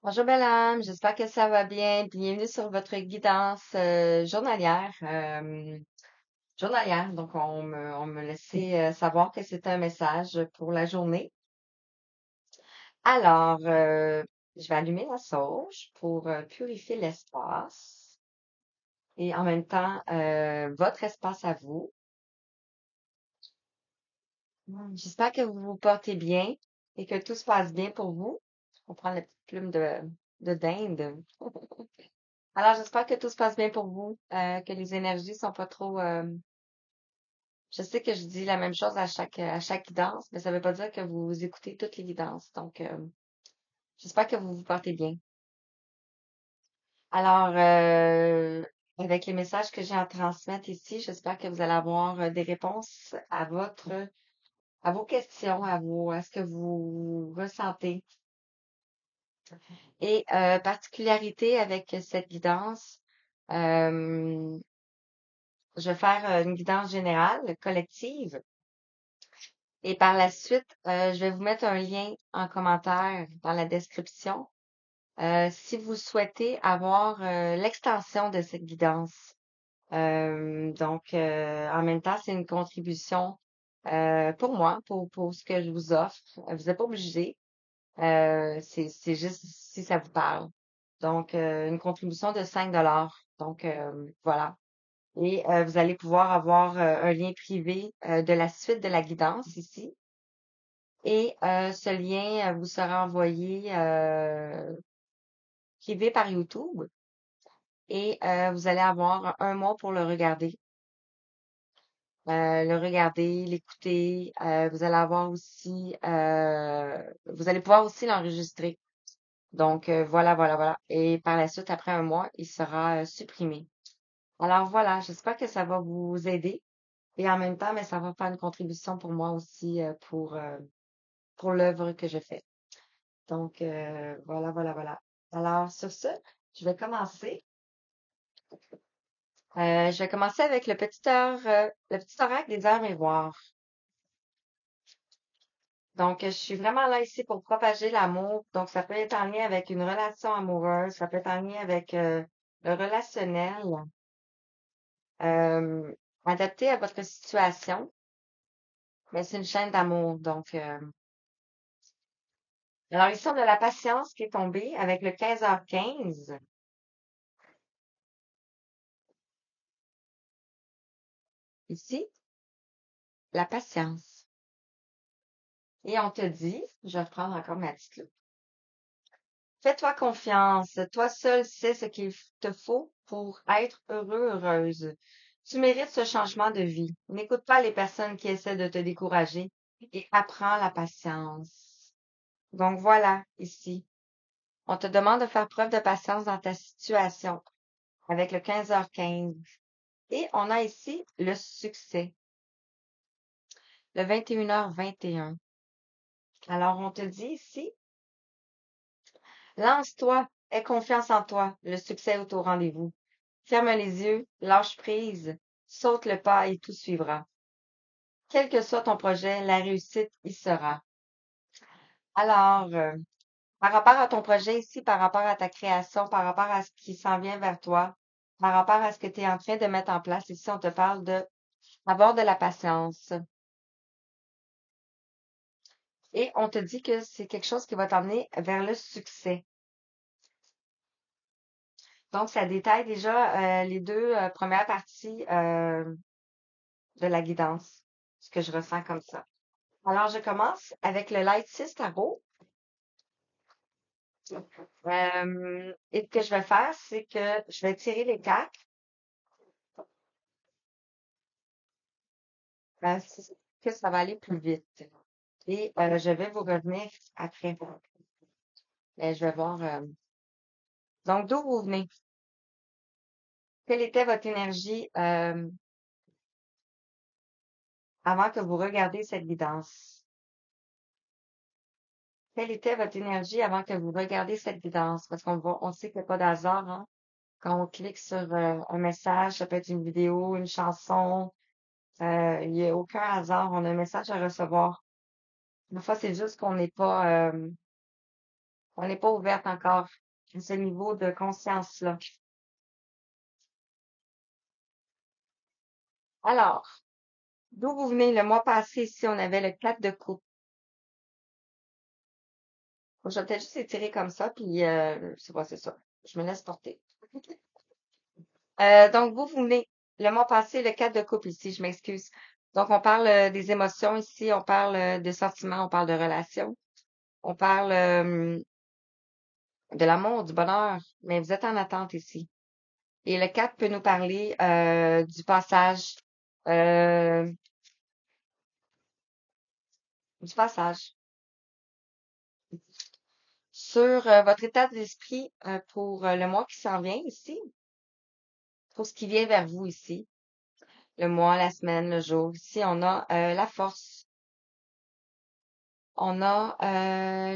Bonjour belle âme, j'espère que ça va bien. Bienvenue sur votre guidance journalière. Donc, on me laissait savoir que c'était un message pour la journée. Alors, je vais allumer la sauge pour purifier l'espace et en même temps votre espace à vous. J'espère que vous vous portez bien et que tout se passe bien pour vous. On prend la petite plume de dinde. Alors, j'espère que tout se passe bien pour vous, que les énergies sont pas trop. Je sais que je dis la même chose à chaque guidance, mais ça veut pas dire que vous écoutez toutes les guidances. Donc, j'espère que vous vous portez bien. Alors, avec les messages que j'ai à transmettre ici, j'espère que vous allez avoir des réponses à vos questions, à ce que vous ressentez. Et particularité avec cette guidance. euh, Je vais faire une guidance générale, collective. Et par la suite, je vais vous mettre un lien en commentaire dans la description si vous souhaitez avoir l'extension de cette guidance. Donc, en même temps, c'est une contribution pour moi, pour ce que je vous offre. Vous n'êtes pas obligé. C'est juste si ça vous parle. Donc, une contribution de 5 $. Donc, voilà. Et vous allez pouvoir avoir un lien privé de la suite de la guidance ici. Et ce lien vous sera envoyé privé par YouTube. Et vous allez avoir un mois pour le regarder, l'écouter. Vous allez avoir aussi, vous allez pouvoir aussi l'enregistrer. Donc voilà, voilà, voilà. Et par la suite, après un mois, il sera supprimé. Alors voilà, j'espère que ça va vous aider. Et en même temps, mais ça va faire une contribution pour moi aussi pour l'œuvre que je fais. Donc voilà, voilà, voilà. Alors sur ce, je vais commencer. Je vais commencer avec le petit oracle des heures miroirs. Donc, je suis vraiment là ici pour propager l'amour. Donc, ça peut être en lien avec une relation amoureuse, ça peut être en lien avec le relationnel, euh, adapté à votre situation. Mais c'est une chaîne d'amour. Donc, alors ici, on a la patience qui est tombée avec le 15h15. Ici, la patience. Et on te dit, je vais reprendre encore ma petite loupe. Fais-toi confiance. Toi seul sais ce qu'il te faut pour être heureux, heureuse. Tu mérites ce changement de vie. N'écoute pas les personnes qui essaient de te décourager et apprends la patience. Donc voilà, ici. On te demande de faire preuve de patience dans ta situation avec le 15h15. Et on a ici le succès, le 21h21. Alors on te dit ici, lance-toi, aie confiance en toi, le succès est au rendez-vous. Ferme les yeux, lâche prise, saute le pas et tout suivra. Quel que soit ton projet, la réussite y sera. Alors, par rapport à ton projet ici, par rapport à ta création, par rapport à ce qui s'en vient vers toi, par rapport à ce que tu es en train de mettre en place, ici, on te parle de avoir de la patience. Et on te dit que c'est quelque chose qui va t'emmener vers le succès. Donc, ça détaille déjà les deux premières parties de la guidance, ce que je ressens comme ça. Alors, je commence avec le Light 6 Tarot. Et ce que je vais faire, c'est que je vais tirer les cartes parce que ça va aller plus vite. Et je vais vous revenir après. Je vais voir. Donc, d'où vous venez? Quelle était votre énergie avant que vous regardiez cette guidance? Quelle était votre énergie avant que vous regardiez cette guidance? Parce on sait qu'il n'y a pas d'hasard, hein? Quand on clique sur un message, ça peut être une vidéo, une chanson, il n'y a aucun hasard. On a un message à recevoir. Des fois, c'est juste qu'on n'est pas On n'est pas ouverte encore à ce niveau de conscience-là. Alors, d'où vous venez? Le mois passé, ici, on avait le 4 de coupe. Je vais peut-être juste étirer comme ça, puis c'est pas, c'est ça. Je me laisse porter. Donc, vous venez le mois passé, le 4 de coupe ici, je m'excuse. Donc, on parle des émotions ici, on parle des sentiments, on parle de relations, on parle de l'amour, du bonheur, mais vous êtes en attente ici. Et le 4 peut nous parler du passage, euh, du passage sur votre état d'esprit pour le mois qui s'en vient ici, pour ce qui vient vers vous ici, le mois, la semaine, le jour. Ici, on a la force, on a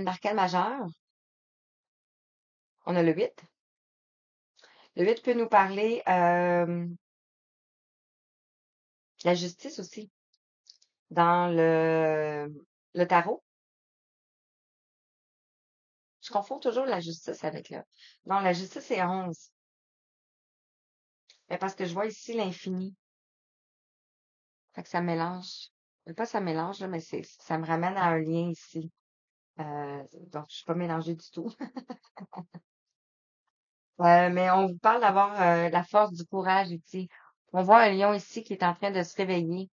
l'arcane majeur, on a le 8. Le 8 peut nous parler de la justice aussi dans le tarot. Je confonds toujours la justice avec le... Non, la justice est 11. Mais parce que je vois ici l'infini. Fait que ça mélange. Pas ça mélange, là, mais ça me ramène à un lien ici. Donc, je suis pas mélangée du tout. Mais on vous parle d'avoir la force du courage ici. On voit un lion ici qui est en train de se réveiller.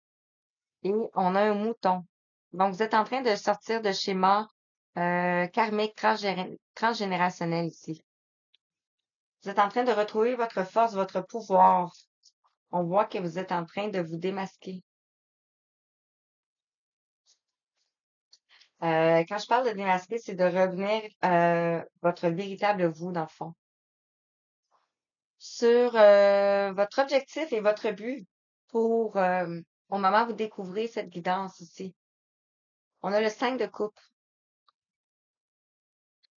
Et on a un mouton. Donc, vous êtes en train de sortir de schémas karmiques transgénérationnels ici. Vous êtes en train de retrouver votre force, votre pouvoir. On voit que vous êtes en train de vous démasquer. Quand je parle de démasquer, c'est de revenir votre véritable vous, dans le fond, sur votre objectif et votre but pour, au moment où vous découvrez cette guidance ici. On a le 5 de coupe.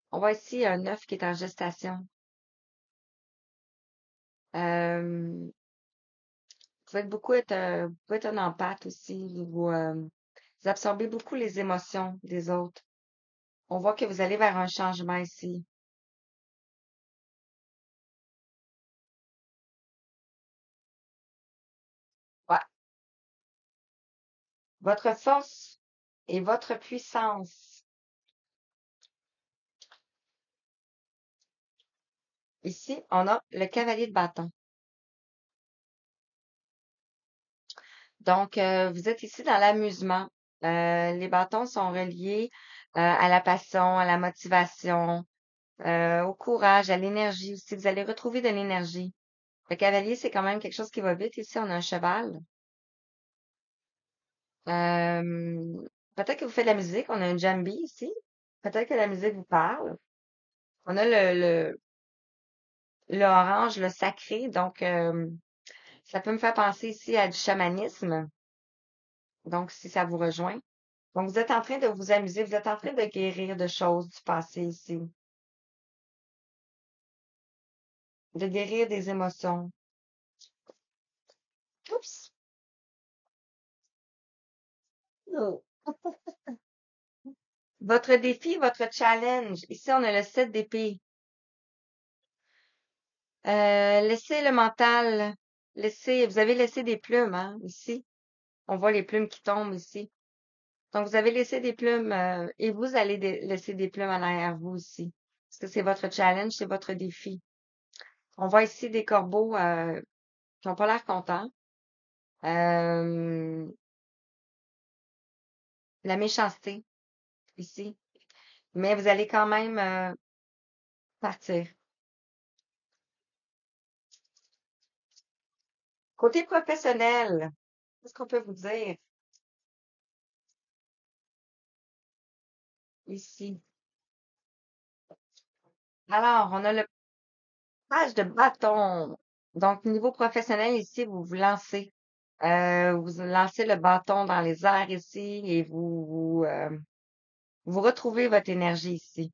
On voit ici un œuf qui est en gestation. Vous pouvez vous pouvez être un empathe aussi. Vous absorbez beaucoup les émotions des autres. On voit que vous allez vers un changement ici. Ouais. Votre force et votre puissance. Ici, on a le cavalier de bâton. Donc, vous êtes ici dans l'amusement. Les bâtons sont reliés à la passion, à la motivation, au courage, à l'énergie aussi. Vous allez retrouver de l'énergie. Le cavalier, c'est quand même quelque chose qui va vite. Ici, on a un cheval. Peut-être que vous faites de la musique. On a un jambi ici. Peut-être que la musique vous parle. On a le orange, le sacré. Donc, ça peut me faire penser ici à du chamanisme. Donc, si ça vous rejoint. Donc, vous êtes en train de vous amuser. Vous êtes en train de guérir de choses du passé ici. De guérir des émotions. Oups! Oh. Votre défi, votre challenge. Ici, on a le 7 d'épée. Laissez le mental. Vous avez laissé des plumes, hein, ici. On voit les plumes qui tombent ici. Donc, vous avez laissé des plumes et vous allez laisser des plumes en arrière vous aussi. Parce que c'est votre challenge, c'est votre défi. On voit ici des corbeaux qui n'ont pas l'air contents. Euh, la méchanceté ici. Mais vous allez quand même partir. Côté professionnel, qu'est-ce qu'on peut vous dire ici? Alors, on a le page de bâton. Donc, niveau professionnel ici, vous vous lancez. Vous lancez le bâton dans les airs ici et vous retrouvez votre énergie ici.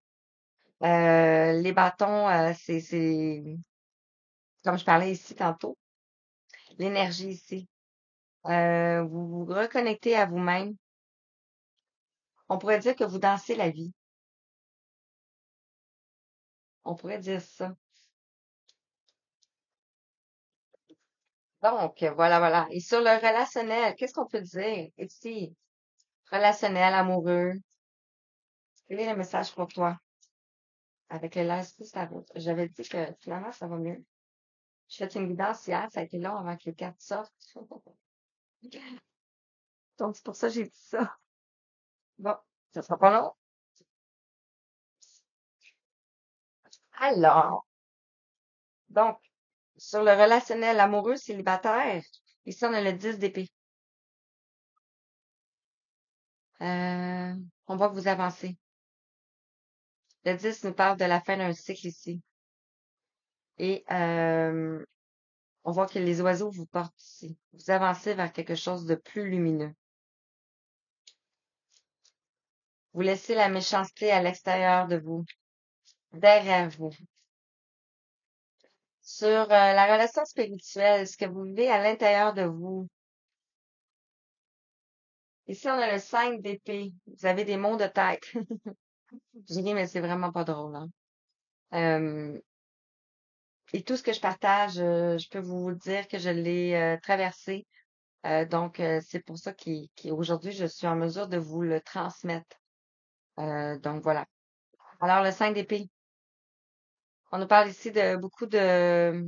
Les bâtons, comme je parlais ici tantôt, l'énergie ici. Vous vous reconnectez à vous-même. On pourrait dire que vous dansez la vie. On pourrait dire ça. Donc, voilà, voilà. Et sur le relationnel, qu'est-ce qu'on peut dire ici? Relationnel, amoureux. Quel est le message pour toi? Avec le last ça route. J'avais dit que finalement, ça va mieux. J'ai fait une guidance hier, ça a été long avant que les cartes sortent. Donc, c'est pour ça que j'ai dit ça. Bon, ça sera pas long. Alors, donc, sur le relationnel amoureux célibataire, ici, on a le 10 d'épée. Euh, on voit que vous avancez. Le 10 nous parle de la fin d'un cycle ici. Et on voit que les oiseaux vous portent ici. Vous avancez vers quelque chose de plus lumineux. Vous laissez la méchanceté à l'extérieur de vous, derrière vous. Sur la relation spirituelle, ce que vous vivez à l'intérieur de vous. Ici, on a le 5 d'épée. Vous avez des mots de tête. J'ai dit, mais c'est vraiment pas drôle, hein. Euh, et tout ce que je partage, je peux vous dire que je l'ai traversé. Donc, c'est pour ça qu'aujourd'hui, je suis en mesure de vous le transmettre. Donc, voilà. Alors, le 5 d'épée. On nous parle ici de beaucoup de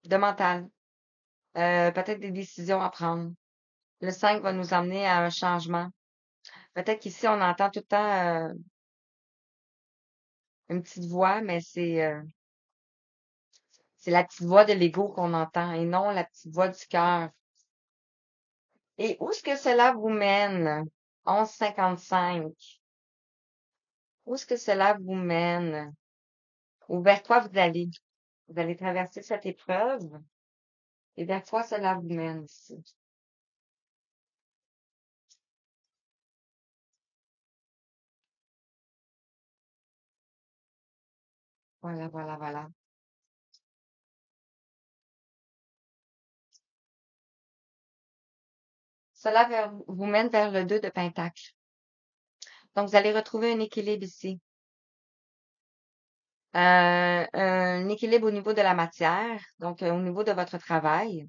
mental. Peut-être des décisions à prendre. Le 5 va nous amener à un changement. Peut-être qu'ici, on entend tout le temps une petite voix, mais c'est la petite voix de l'ego qu'on entend et non la petite voix du cœur. Et où est-ce que cela vous mène? 11,55. Où est-ce que cela vous mène? Ou vers quoi vous allez? Vous allez traverser cette épreuve et vers quoi cela vous mène ici? Voilà, voilà, voilà. Cela vous mène vers le 2 de Pentacle. Donc, vous allez retrouver un équilibre ici. Un équilibre au niveau de la matière, donc au niveau de votre travail.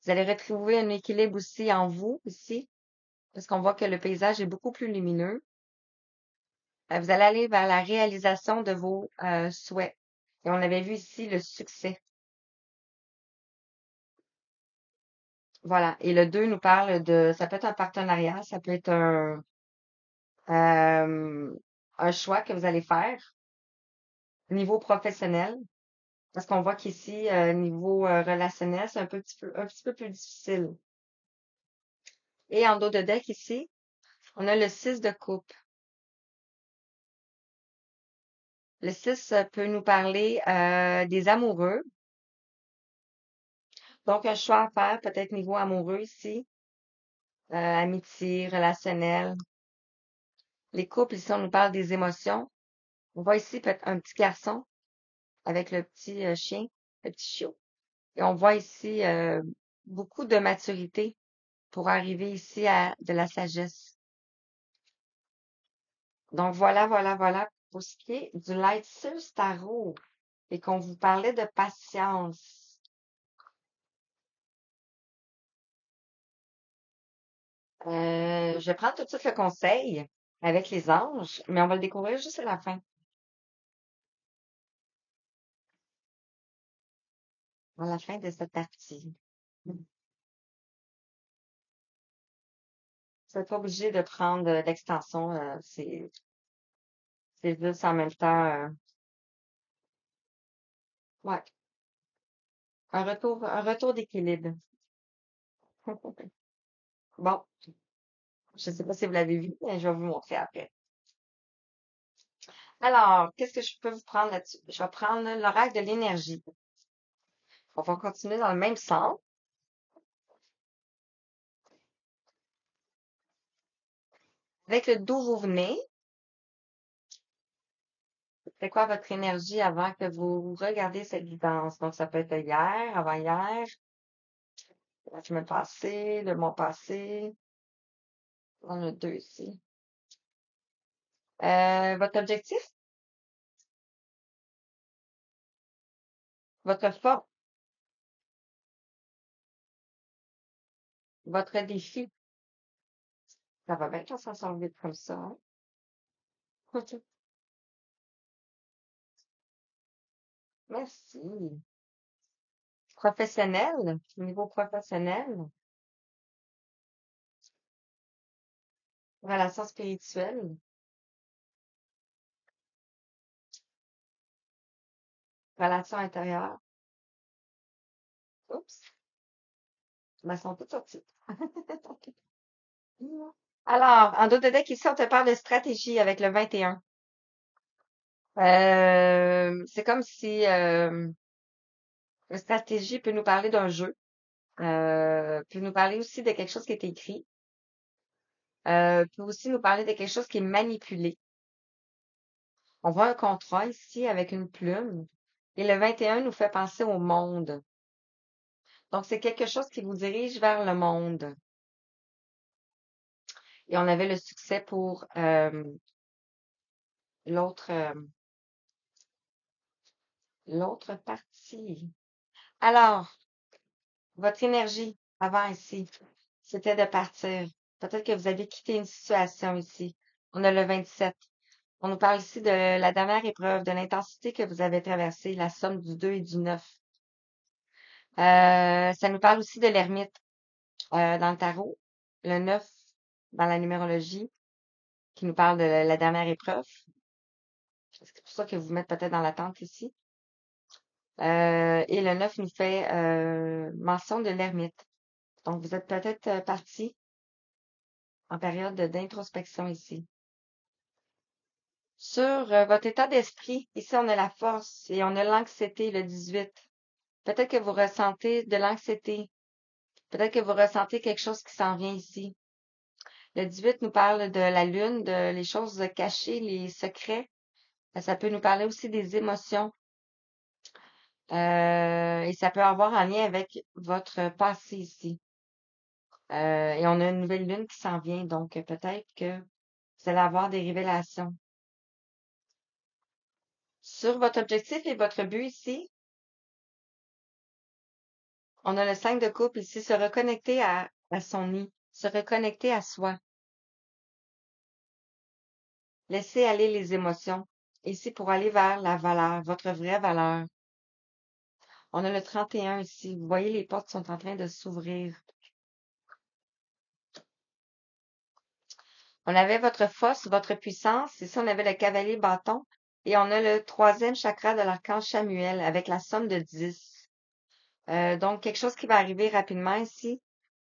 Vous allez retrouver un équilibre aussi en vous, ici, parce qu'on voit que le paysage est beaucoup plus lumineux. Vous allez aller vers la réalisation de vos souhaits. Et on avait vu ici le succès. Voilà. Et le 2 nous parle ça peut être un partenariat, ça peut être euh, un choix que vous allez faire au niveau professionnel. Parce qu'on voit qu'ici, niveau relationnel, c'est un petit peu plus difficile. Et en dos de deck ici, on a le 6 de coupe. Le 6 peut nous parler des amoureux. Donc, un choix à faire, peut-être niveau amoureux ici, amitié, relationnel. Les couples, ici, on nous parle des émotions. On voit ici peut-être un petit garçon avec le petit chien, le petit chiot. Et on voit ici beaucoup de maturité pour arriver ici à de la sagesse. Donc, voilà, voilà, voilà pour ce qui est du Lightseer Tarot et qu'on vous parlait de patience. Je vais prendre tout de suite le conseil avec les anges, mais on va le découvrir juste à la fin. À la fin de cette partie. Vous n'êtes pas obligé de prendre l'extension, c'est juste en même temps, ouais, un retour d'équilibre. Bon, je ne sais pas si vous l'avez vu, mais je vais vous montrer après. Alors, qu'est-ce que je peux vous prendre là-dessus? Je vais prendre l'oracle de l'énergie. On va continuer dans le même sens. Avec le d'où vous venez, c'est quoi votre énergie avant que vous regardiez cette guidance? Donc, ça peut être hier, avant-hier, la semaine passée, le mois passé. On a deux ici. Votre objectif? votre force, votre défi. Ça va bien quand ça sort vite comme ça, hein? Merci. Professionnel, niveau professionnel, relation spirituelle, relation intérieure. Oups, elles sont toutes sorties. Alors, en d'autres deck, ici, on te parle de stratégie avec le 21. C'est comme si la stratégie peut nous parler d'un jeu, peut nous parler aussi de quelque chose qui est écrit, peut aussi nous parler de quelque chose qui est manipulé. On voit un contrat ici avec une plume. Et le 21 nous fait penser au monde. Donc, c'est quelque chose qui vous dirige vers le monde. Et on avait le succès pour l'autre l'autre partie. Alors, votre énergie avant ici, c'était de partir. Peut-être que vous avez quitté une situation ici. On a le 27. On nous parle ici de la dernière épreuve, de l'intensité que vous avez traversée, la somme du 2 et du 9. Ça nous parle aussi de l'ermite dans le tarot, le 9 dans la numérologie, qui nous parle de la dernière épreuve. C'est pour ça que vous mettez peut-être dans l'attente ici. Et le 9 nous fait mention de l'ermite. Donc, vous êtes peut-être parti en période d'introspection ici. Sur votre état d'esprit, ici, on a la force et on a l'anxiété, le 18. Peut-être que vous ressentez de l'anxiété. Peut-être que vous ressentez quelque chose qui s'en vient ici. Le 18 nous parle de la lune, de les choses cachées, les secrets. Ça peut nous parler aussi des émotions. Et ça peut avoir un lien avec votre passé ici. Et on a une nouvelle lune qui s'en vient, donc peut-être que vous allez avoir des révélations. Sur votre objectif et votre but ici, on a le 5 de coupe ici, se reconnecter à son nid, se reconnecter à soi, laisser aller les émotions, ici pour aller vers la valeur, votre vraie valeur. On a le 31 ici, vous voyez les portes sont en train de s'ouvrir. On avait votre force, votre puissance. Ici, on avait le cavalier bâton. Et on a le troisième chakra de l'archange Samuel avec la somme de 10. Donc, quelque chose qui va arriver rapidement ici.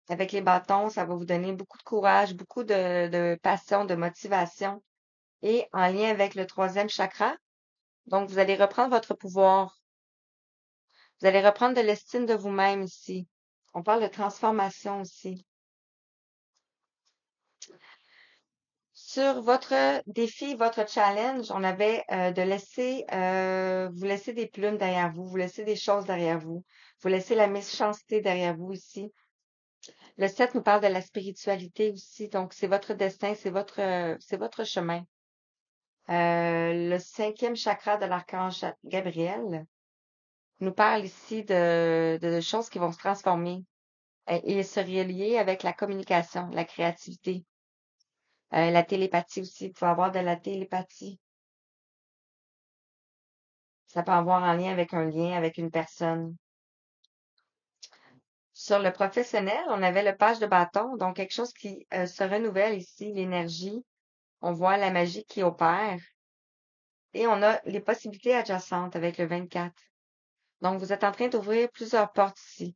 Avec les bâtons, ça va vous donner beaucoup de courage, beaucoup de passion, de motivation. Et en lien avec le troisième chakra, donc vous allez reprendre votre pouvoir. Vous allez reprendre de l'estime de vous-même ici. On parle de transformation aussi. Sur votre défi, votre challenge, on avait de laisser, vous laisser des plumes derrière vous, vous laissez des choses derrière vous, vous laissez la méchanceté derrière vous ici. Le 7 nous parle de la spiritualité aussi, donc c'est votre destin, c'est votre chemin. Le cinquième chakra de l'archange Gabriel nous parle ici de choses qui vont se transformer et se relier avec la communication, la créativité, la télépathie aussi. Vous pouvez avoir de la télépathie. Ça peut avoir un lien avec une personne. Sur le professionnel, on avait le page de bâton, donc quelque chose qui se renouvelle ici, l'énergie. On voit la magie qui opère. Et on a les possibilités adjacentes avec le 24. Donc, vous êtes en train d'ouvrir plusieurs portes ici.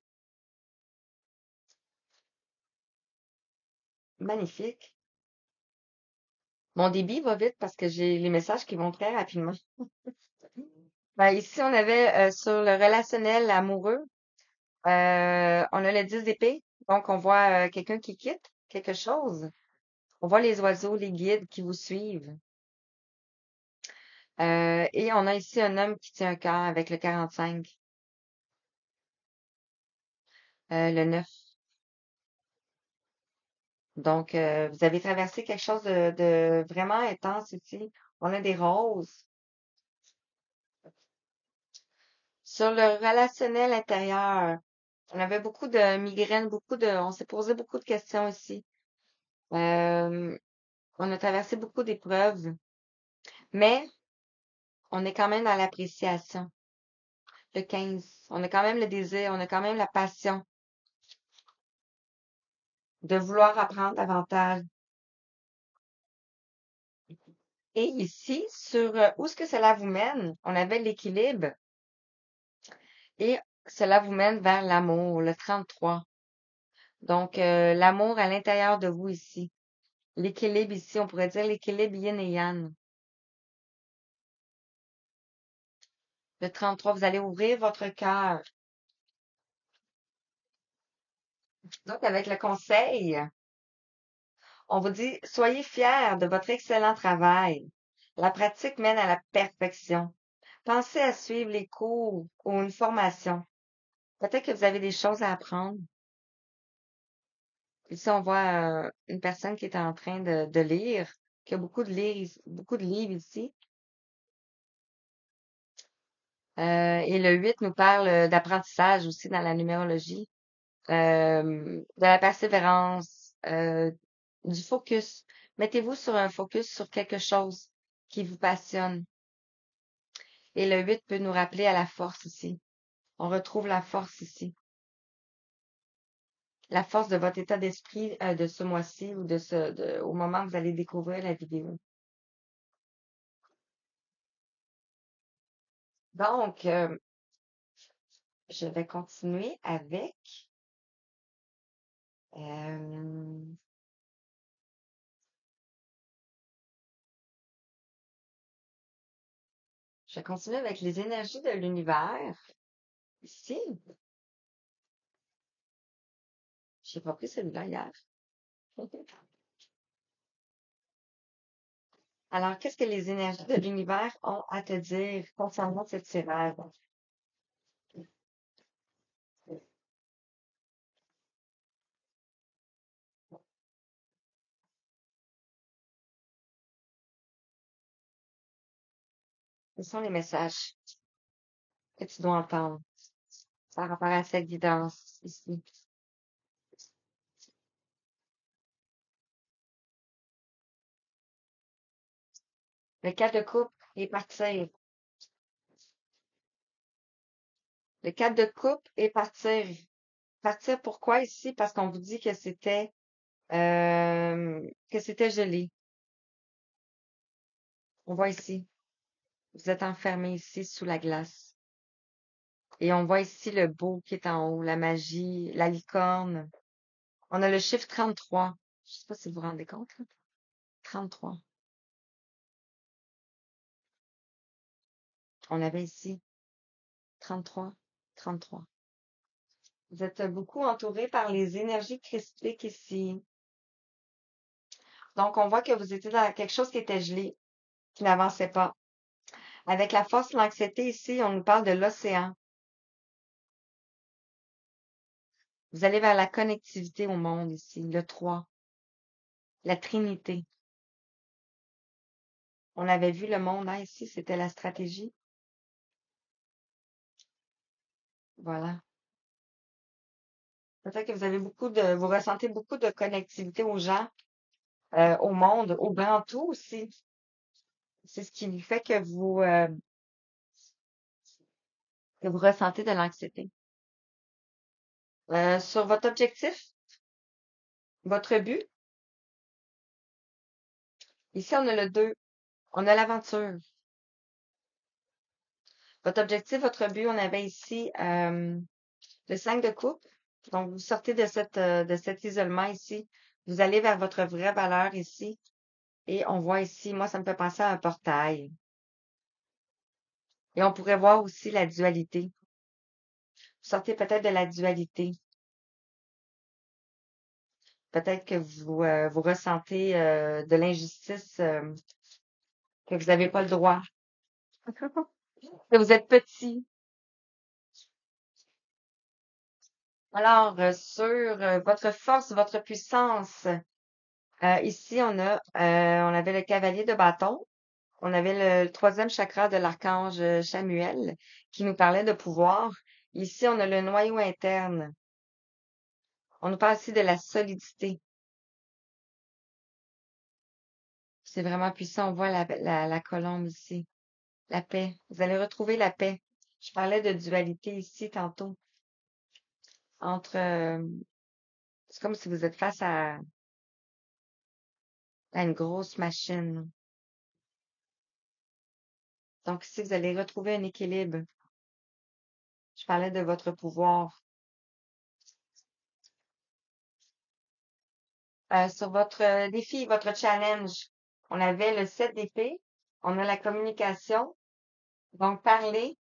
Magnifique. Mon débit va vite parce que j'ai les messages qui vont très rapidement. Ben, ici, on avait sur le relationnel amoureux, on a le 10 d'épée. Donc, on voit quelqu'un qui quitte quelque chose. On voit les oiseaux, les guides qui vous suivent. Et on a ici un homme qui tient un cœur avec le 45, le 9. Donc, vous avez traversé quelque chose de vraiment intense ici. On a des roses. Sur le relationnel intérieur, on avait beaucoup de migraines, on s'est posé beaucoup de questions ici. Euh, on a traversé beaucoup d'épreuves, mais on est quand même dans l'appréciation. Le 15, on a quand même le désir, on a quand même la passion de vouloir apprendre davantage. Et ici, sur où est-ce que cela vous mène, on avait l'équilibre et cela vous mène vers l'amour, le 33. Donc, l'amour à l'intérieur de vous ici. L'équilibre ici, on pourrait dire l'équilibre yin et yang. Le 33, vous allez ouvrir votre cœur. Donc, avec le conseil, on vous dit, soyez fiers de votre excellent travail. La pratique mène à la perfection. Pensez à suivre les cours ou une formation. Peut-être que vous avez des choses à apprendre. Ici, on voit une personne qui est en train de lire, qui a beaucoup de livres ici. Et le 8 nous parle d'apprentissage aussi dans la numérologie, de la persévérance, du focus. Mettez-vous sur un focus sur quelque chose qui vous passionne. Et le 8 peut nous rappeler à la force ici. On retrouve la force ici. La force de votre état d'esprit de ce mois-ci ou au moment où vous allez découvrir la vidéo. Donc, je vais continuer avec euh, je vais continuer avec les énergies de l'univers. Ici, j'ai pas pris celui-là hier. Alors, qu'est-ce que les énergies de l'univers ont à te dire concernant cette tirage? Quels sont les messages que tu dois entendre par rapport à cette guidance ici? Le 4 de coupe et partir. Le 4 de coupe et partir. Partir pourquoi ici? Parce qu'on vous dit que c'était gelé. On voit ici. Vous êtes enfermé ici sous la glace. Et on voit ici le beau qui est en haut, la magie, la licorne. On a le chiffre 33. Je sais pas si vous vous rendez compte, là. 33. On avait ici 33, 33. Vous êtes beaucoup entouré par les énergies christiques ici. Donc, on voit que vous étiez dans quelque chose qui était gelé, qui n'avançait pas. Avec la force, l'anxiété ici, on nous parle de l'océan. Vous allez vers la connectivité au monde ici, le 3, la Trinité. On avait vu le monde, hein, ici, c'était la stratégie. Voilà. Peut-être que vous ressentez beaucoup de connectivité aux gens, au monde, au grand tout aussi. C'est ce qui fait que vous ressentez de l'anxiété. Sur votre objectif, votre but, ici on a le 2, on a l'aventure. Votre objectif, votre but, on avait ici le 5 de coupe. Donc, vous sortez de cet isolement ici. Vous allez vers votre vraie valeur ici. Et on voit ici, moi, ça me fait penser à un portail. Et on pourrait voir aussi la dualité. Vous sortez peut-être de la dualité. Peut-être que vous ressentez de l'injustice, que vous n'avez pas le droit, que vous êtes petit. Alors, sur votre force, votre puissance, ici, on avait le cavalier de bâton. On avait le troisième chakra de l'archange Chamuel qui nous parlait de pouvoir. Ici, on a le noyau interne. On nous parle ici de la solidité. C'est vraiment puissant. On voit la colombe ici. La paix. Vous allez retrouver la paix. Je parlais de dualité ici tantôt. Entre, c'est comme si vous êtes face à une grosse machine. Donc ici, vous allez retrouver un équilibre. Je parlais de votre pouvoir. Sur votre défi, votre challenge, on avait le 7 d'épée. On a la communication. Donc, parler.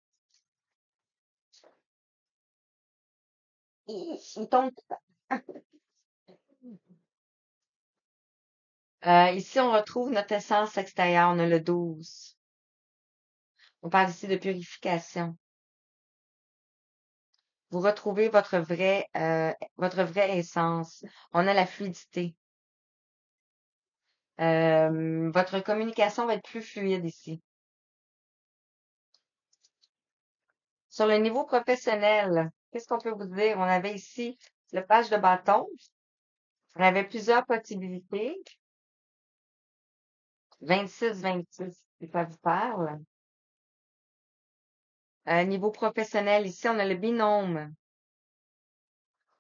Il tombe. Ici, on retrouve notre essence extérieure. On a le 12. On parle ici de purification. Vous retrouvez votre vraie essence. On a la fluidité. Votre communication va être plus fluide ici. Sur le niveau professionnel, qu'est-ce qu'on peut vous dire? On avait ici le page de bâton. On avait plusieurs possibilités. 26, si ça vous parle. Niveau professionnel, ici, on a le binôme.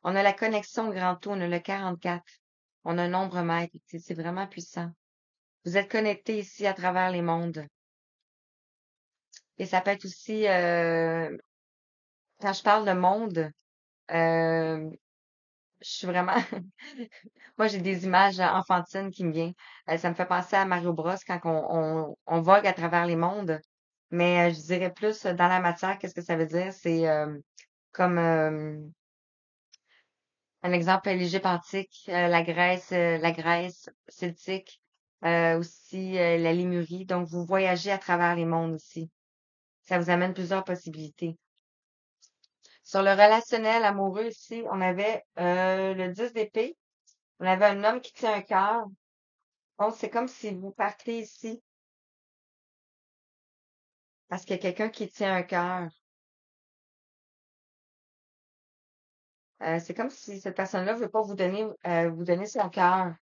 On a la connexion grand tout. On a le 44. On a un nombre maître. C'est vraiment puissant. Vous êtes connecté ici à travers les mondes. Et ça peut être aussi, quand je parle de monde, euh, je suis vraiment, moi j'ai des images enfantines qui me viennent. Ça me fait penser à Mario Bros quand on vogue à travers les mondes. Mais je dirais plus dans la matière, qu'est-ce que ça veut dire? C'est comme un exemple, l'Égypte antique, la Grèce celtique, aussi la Lémurie. Donc, vous voyagez à travers les mondes aussi. Ça vous amène plusieurs possibilités. Sur le relationnel amoureux ici, on avait le 10 d'épée. On avait un homme qui tient un cœur. Donc, c'est comme si vous partez ici parce qu'il y a quelqu'un qui tient un cœur. C'est comme si cette personne-là ne veut pas vous donner son cœur.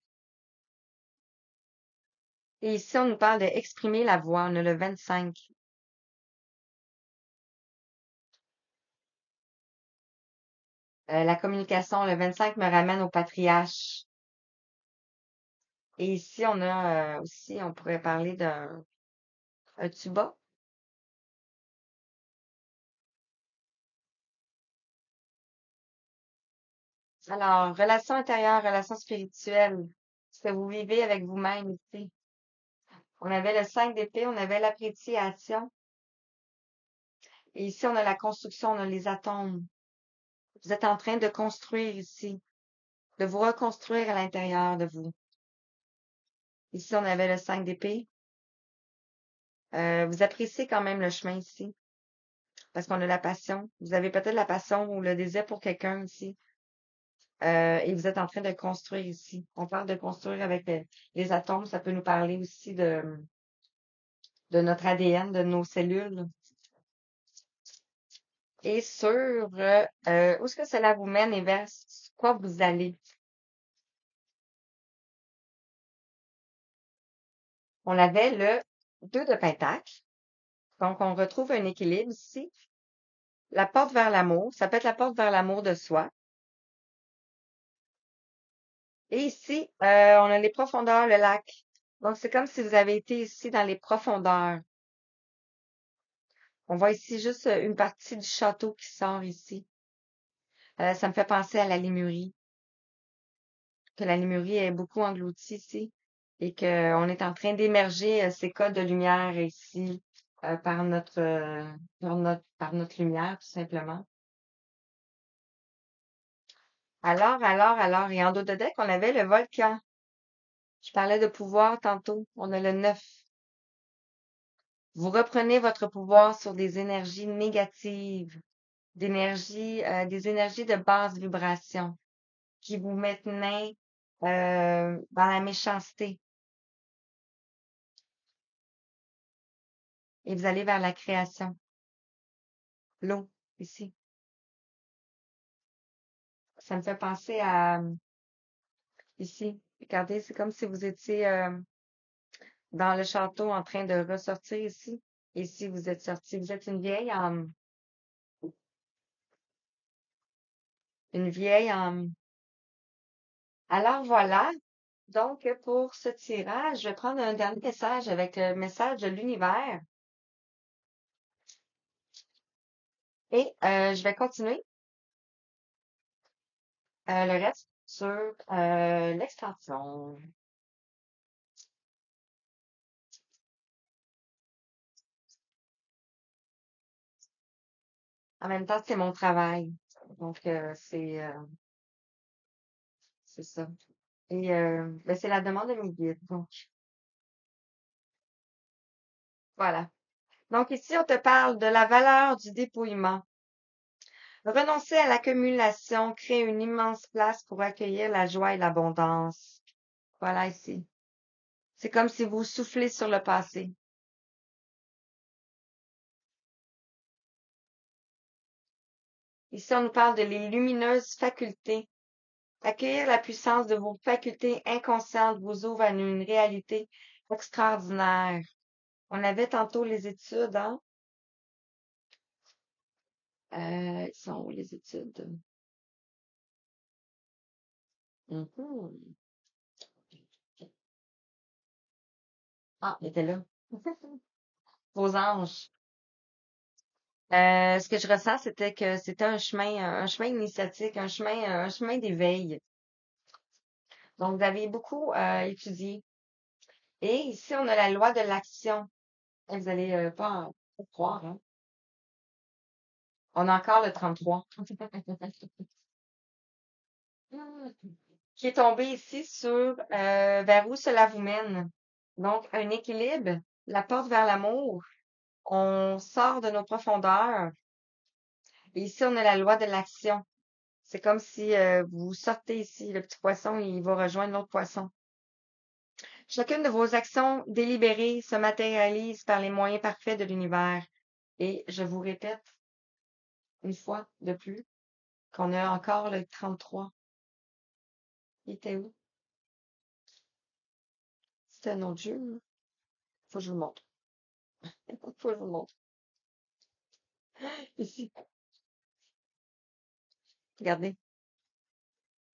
Et ici, on nous parle d'exprimer la voix. On a le 25. La communication, le 25 me ramène au patriarche. Et ici, on a aussi, on pourrait parler d'un tuba. Alors, relation intérieure, relation spirituelle, ce que vous vivez avec vous-même ici. On avait le 5 d'épée, on avait l'appréciation. Et ici, on a la construction, on a les atomes. Vous êtes en train de construire ici, de vous reconstruire à l'intérieur de vous. Ici, on avait le 5 d'épée. Vous appréciez quand même le chemin ici, parce qu'on a la passion. Vous avez peut-être la passion ou le désir pour quelqu'un ici. Et vous êtes en train de construire ici. On parle de construire avec les atomes. Ça peut nous parler aussi de notre ADN, de nos cellules. Et sur où est-ce que cela vous mène et vers quoi vous allez. On avait le 2 de Pentacle. Donc, on retrouve un équilibre ici. La porte vers l'amour. Ça peut être la porte vers l'amour de soi. Et ici, on a les profondeurs, le lac. Donc, c'est comme si vous avez été ici dans les profondeurs. On voit ici juste une partie du château qui sort ici. Ça me fait penser à la Lémurie, que la Lémurie est beaucoup engloutie ici et qu'on est en train d'émerger ces codes de lumière ici par notre lumière, tout simplement. Alors, et en dos de deck, on avait le volcan. Je parlais de pouvoir tantôt. On a le 9. Vous reprenez votre pouvoir sur des énergies négatives, des énergies de basse vibration qui vous maintenaient dans la méchanceté. et vous allez vers la création. L'eau, ici. Ça me fait penser à ici. Regardez, c'est comme si vous étiez dans le château en train de ressortir ici. Et si vous êtes sorti, vous êtes une vieille Alors voilà. Donc, pour ce tirage, je vais prendre un dernier message avec le message de l'univers et je vais continuer le reste sur l'extension. En même temps, c'est mon travail. Donc, c'est ça. Et ben, c'est la demande de mes guides. Donc, voilà. Donc, ici, on te parle de la valeur du dépouillement. Renoncer à l'accumulation crée une immense place pour accueillir la joie et l'abondance. Voilà ici. C'est comme si vous soufflez sur le passé. Ici, on nous parle de les lumineuses facultés. Accueillir la puissance de vos facultés inconscientes vous ouvre à une réalité extraordinaire. On avait tantôt les études, hein? Ils sont où les études? Mhm. Ah, il était là. Vos anges. Ce que je ressens, c'était que c'était un chemin initiatique, un chemin d'éveil. Donc, vous avez beaucoup étudié. Et ici, on a la loi de l'action. Et vous allez pas croire, hein? On a encore le 33 qui est tombé ici sur vers où cela vous mène. Donc, un équilibre, la porte vers l'amour. On sort de nos profondeurs. Et ici, on a la loi de l'action. C'est comme si vous sortez ici, le petit poisson, il va rejoindre l'autre poisson. Chacune de vos actions délibérées se matérialise par les moyens parfaits de l'univers. Et je vous répète une fois de plus qu'on a encore le 33. Il était où? C'était un autre jeu, hein? Faut que je vous montre. Faut que je vous montre. Ici. Regardez.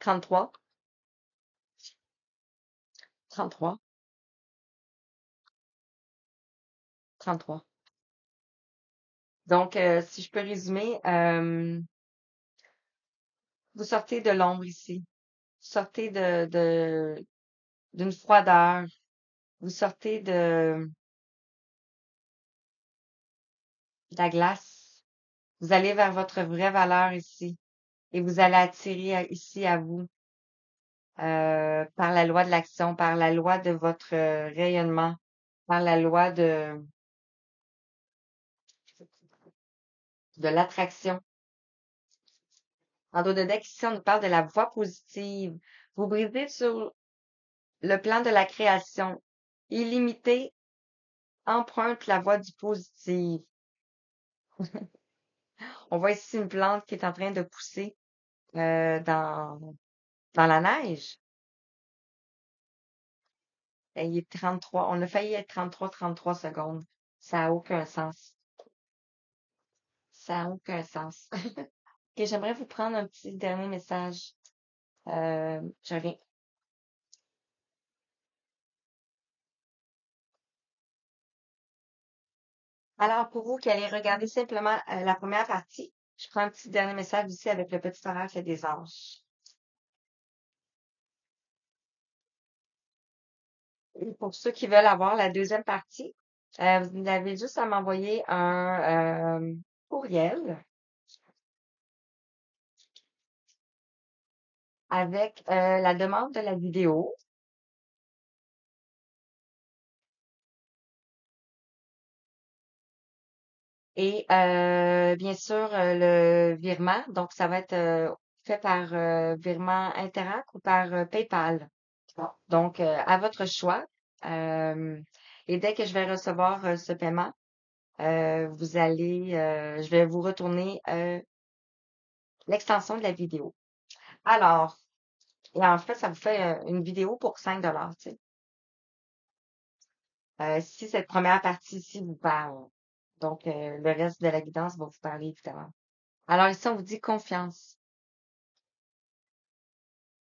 33, 33, 33. Donc, si je peux résumer, vous sortez de l'ombre ici. Vous sortez d'une froideur. Vous sortez de la glace. Vous allez vers votre vraie valeur ici. Et vous allez attirer ici à vous par la loi de l'action, par la loi de votre rayonnement, par la loi de l'attraction. En dos de deck, ici, on nous parle de la voie positive. Vous brisez sur le plan de la création. Illimité emprunte la voie du positif. On voit ici une plante qui est en train de pousser dans la neige. Et il est 33. On a failli être 33 secondes. Ça n'a aucun sens. Ça n'a aucun sens. Ok, j'aimerais vous prendre un petit dernier message. Je reviens. Alors, pour vous qui allez regarder simplement la première partie, je prends un petit dernier message ici avec le petit oracle des anges. Et pour ceux qui veulent avoir la deuxième partie, vous avez juste à m'envoyer un courriel avec la demande de la vidéo et bien sûr le virement. Donc, ça va être fait par virement Interac ou par PayPal. Donc, à votre choix. Euh, et dès que je vais recevoir ce paiement, je vais vous retourner l'extension de la vidéo. Alors, et en fait, ça vous fait une vidéo pour 5 $, tu sais. Si cette première partie ici vous parle. Donc, le reste de la guidance va vous parler, évidemment. Alors ici, on vous dit confiance.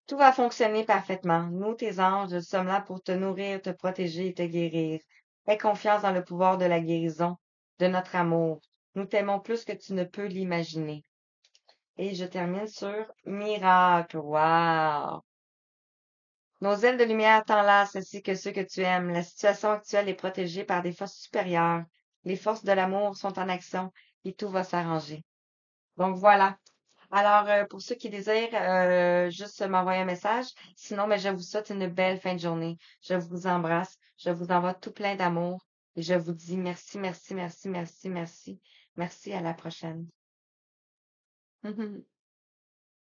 Tout va fonctionner parfaitement. Nous, tes anges, nous sommes là pour te nourrir, te protéger et te guérir. Aie confiance dans le pouvoir de la guérison, de notre amour. Nous t'aimons plus que tu ne peux l'imaginer. Et je termine sur miracle. Wow! Nos ailes de lumière t'enlacent ainsi que ceux que tu aimes. La situation actuelle est protégée par des forces supérieures. Les forces de l'amour sont en action et tout va s'arranger. Donc voilà. Alors, pour ceux qui désirent juste m'envoyer un message, sinon, mais je vous souhaite une belle fin de journée. Je vous embrasse, je vous envoie tout plein d'amour et je vous dis merci, merci, merci, merci, merci. Merci, à la prochaine.